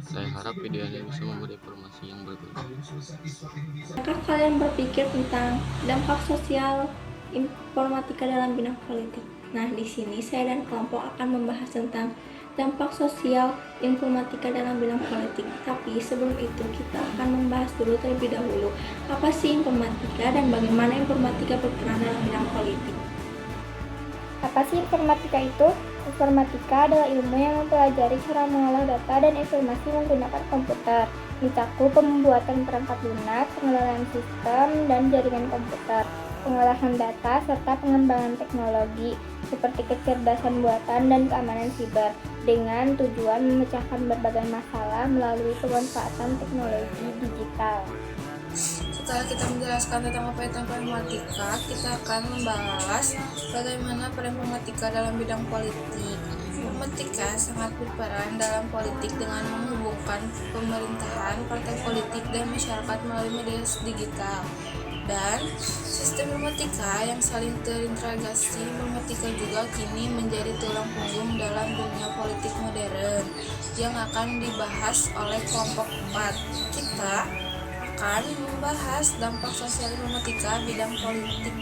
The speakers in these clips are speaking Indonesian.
Saya harap video ini bisa memberi informasi yang berguna. Apakah kalian berpikir tentang dampak sosial informatika dalam bidang politik? Nah, di sini saya dan kelompok akan membahas tentang dampak sosial informatika dalam bidang politik. Tapi sebelum itu kita akan membahas dulu terlebih dahulu apa sih informatika dan bagaimana informatika berperan dalam bidang politik. Apa sih informatika itu? Informatika adalah ilmu yang mempelajari cara mengolah data dan informasi menggunakan komputer. Mencakup pembuatan perangkat lunak, pengelolaan sistem dan jaringan komputer, pengolahan data, serta pengembangan teknologi seperti kecerdasan buatan dan keamanan siber dengan tujuan memecahkan berbagai masalah melalui pemanfaatan teknologi digital. Setelah kita menjelaskan tentang apa itu informatika, kita akan membahas bagaimana peran informatika dalam bidang politik. Informatika sangat berperan dalam politik dengan menghubungkan pemerintahan, partai politik, dan masyarakat melalui media digital. Dan sistem informatika yang saling terintegrasi, informatika juga kini menjadi tulang punggung dalam dunia politik modern yang akan dibahas oleh kelompok 4. Kita akan membahas dampak sosial informatika bidang politik.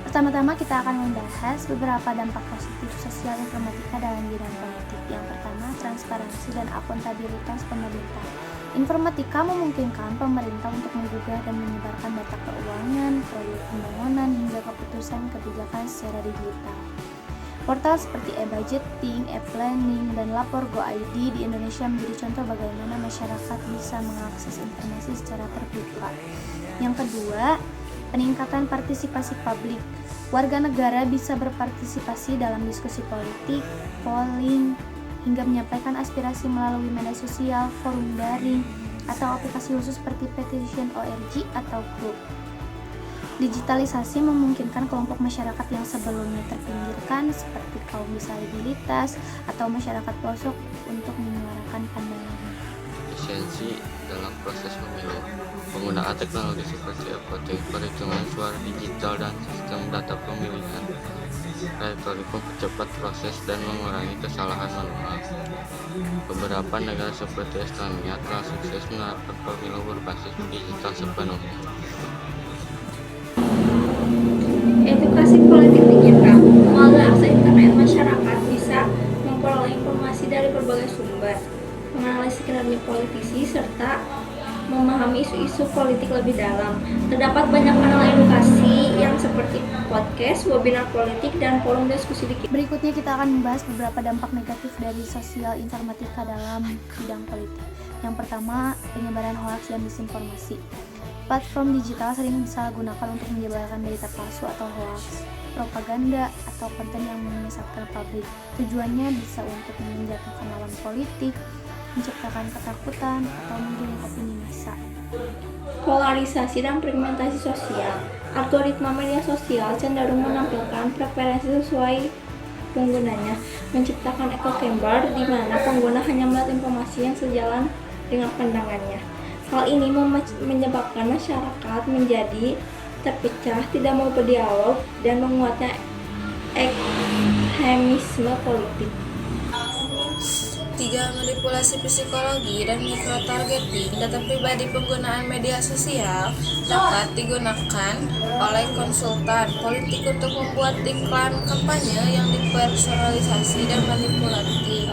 Pertama-tama kita akan membahas beberapa dampak positif sosial informatika dalam bidang politik. Yang pertama, transparansi dan akuntabilitas pemerintah. Informatika memungkinkan pemerintah untuk menggugah dan menyebarkan data keuangan, proyek pembangunan, hingga keputusan kebijakan secara digital. Portal seperti e-budgeting, e-planning, dan lapor Go.id di Indonesia menjadi contoh bagaimana masyarakat bisa mengakses informasi secara terbuka. Yang kedua, peningkatan partisipasi publik. Warga negara bisa berpartisipasi dalam diskusi politik, polling, hingga menyampaikan aspirasi melalui media sosial, forum daring, atau aplikasi khusus seperti petition.org atau grup. Digitalisasi memungkinkan kelompok masyarakat yang sebelumnya terpinggirkan seperti kaum disabilitas atau masyarakat pelosok untuk menyuarakan pandangannya. Efisiensi dalam proses pemilu. Penggunaan teknologi seperti voting, perhitungan suara digital, dan sistem data pemilihan elektronik mempercepat proses dan mengurangi kesalahan manual. Beberapa negara seperti Estonia telah sukses menerapkan pemilu berbasis digital sepenuhnya. Edukasi politik digital. Melalui akses internet, masyarakat bisa memperoleh informasi dari berbagai sumber, menganalisis kinerja politisi, serta memahami isu-isu politik lebih dalam. Terdapat banyak kanal edukasi yang seperti podcast, webinar politik, dan forum diskusi digital. Berikutnya kita akan membahas beberapa dampak negatif dari sosial informatika dalam bidang politik. Yang pertama, penyebaran hoaks dan disinformasi. Platform digital sering disalahgunakan untuk menyebarkan berita palsu atau hoaks, propaganda, atau konten yang menyesatkan publik. Tujuannya bisa untuk menjatuhkan lawan politik, menciptakan ketakutan, atau menggiring opini massa. Polarisasi dan fragmentasi sosial. Algoritma media sosial cenderung menampilkan preferensi sesuai penggunanya, menciptakan echo chamber di mana pengguna hanya melihat informasi yang sejalan dengan pandangannya. Hal ini menyebabkan masyarakat menjadi terpecah, tidak mau berdialog, dan menguatnya ekstremisme politik. 3. Manipulasi psikologi dan micro-targeting. Data pribadi penggunaan media sosial dapat digunakan oleh konsultan politik untuk membuat iklan kampanye yang dipersonalisasi dan manipulatif.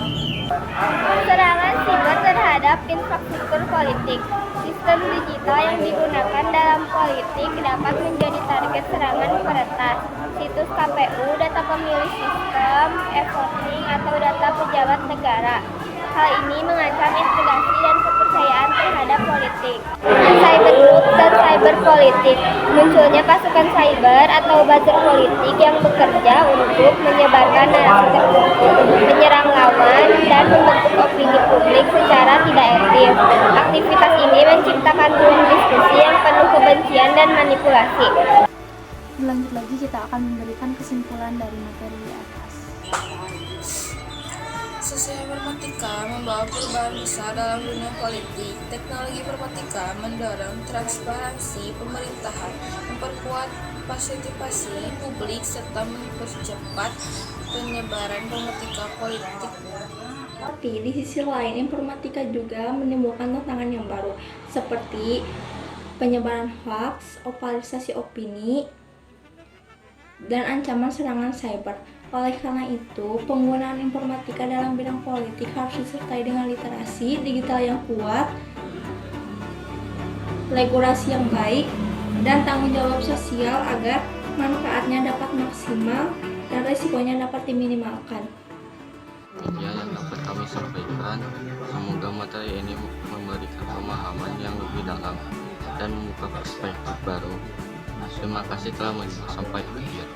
Serangan siber terhadap infrastruktur politik. Sistem digital yang digunakan dalam politik dapat menjadi target serangan peretas. Situs KPU, data pemilih sistem, e-voting, atau data pejabat negara. Hal ini mengancam integrasi dan kepercayaan terhadap politik. Cyber group dan cyber politik. Munculnya pasukan cyber atau buzzer politik yang bekerja untuk menyebarkan narasi tertentu, menyerang lawan, dan membentuk opini publik secara tidak etis. Aktivitas ini menciptakan ruang diskusi yang penuh kebencian dan manipulasi. Lanjut lagi kita akan memberikan kesimpulan dari materi di atas. Sosial informatika membawa perubahan besar dalam dunia politik. Teknologi informatika mendorong transparansi pemerintahan, memperkuat partisipasi publik, serta mempercepat penyebaran informatika politik. Tapi di sisi lain, informatika juga menimbulkan tantangan yang baru, seperti penyebaran hoaks, polarisasi opini, dan ancaman serangan cyber. Oleh karena itu, penggunaan informatika dalam bidang politik harus disertai dengan literasi digital yang kuat, regulasi yang baik, dan tanggung jawab sosial agar manfaatnya dapat maksimal dan risikonya dapat diminimalkan. Media yang dapat kami sampaikan, semoga materi ini memberikan pemahaman yang lebih dalam dan membuka perspektif baru. Terima kasih telah menyimak sampai akhir.